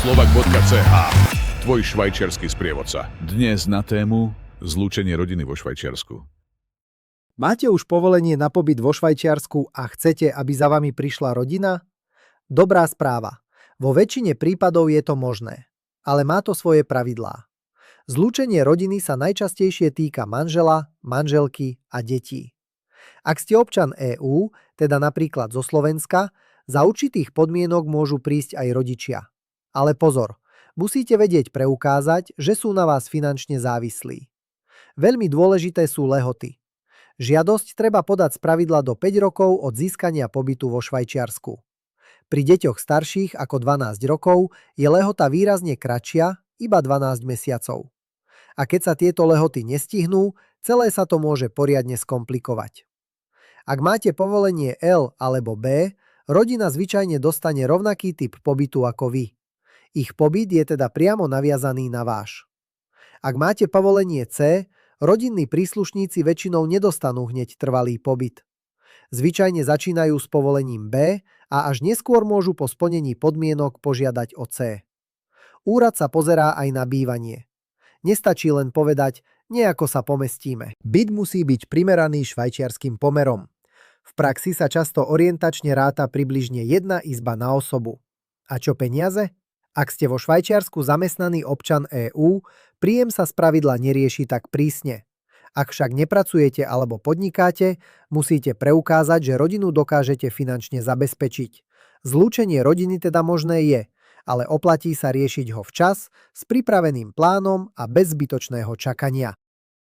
slovak.ch, tvoj švajčiarsky sprievodca. Dnes na tému zlúčenie rodiny vo Švajčiarsku. Máte už povolenie na pobyt vo Švajčiarsku a chcete, aby za vami prišla rodina? Dobrá správa. Vo väčšine prípadov je to možné, ale má to svoje pravidlá. Zlúčenie rodiny sa najčastejšie týka manžela, manželky a detí. Ak ste občan EÚ, teda napríklad zo Slovenska, za určitých podmienok môžu prísť aj rodičia. Ale pozor, musíte vedieť preukázať, že sú na vás finančne závislí. Veľmi dôležité sú lehoty. Žiadosť treba podať spravidla do 5 rokov od získania pobytu vo Švajčiarsku. Pri deťoch starších ako 12 rokov je lehota výrazne kratšia, iba 12 mesiacov. A keď sa tieto lehoty nestihnú, celé sa to môže poriadne skomplikovať. Ak máte povolenie L alebo B, rodina zvyčajne dostane rovnaký typ pobytu ako vy. Ich pobyt je teda priamo naviazaný na váš. Ak máte povolenie C, rodinní príslušníci väčšinou nedostanú hneď trvalý pobyt. Zvyčajne začínajú s povolením B a až neskôr môžu po splnení podmienok požiadať o C. Úrad sa pozerá aj na bývanie. Nestačí len povedať, nejako sa pomestíme. Byt musí byť primeraný švajčiarskym pomerom. V praxi sa často orientačne ráta približne jedna izba na osobu. A čo peniaze? Ak ste vo Švajčiarsku zamestnaný občan EÚ, príjem sa spravidla nerieši tak prísne. Ak však nepracujete alebo podnikáte, musíte preukázať, že rodinu dokážete finančne zabezpečiť. Zlúčenie rodiny teda možné je, ale oplatí sa riešiť ho včas, s pripraveným plánom a bez zbytočného čakania.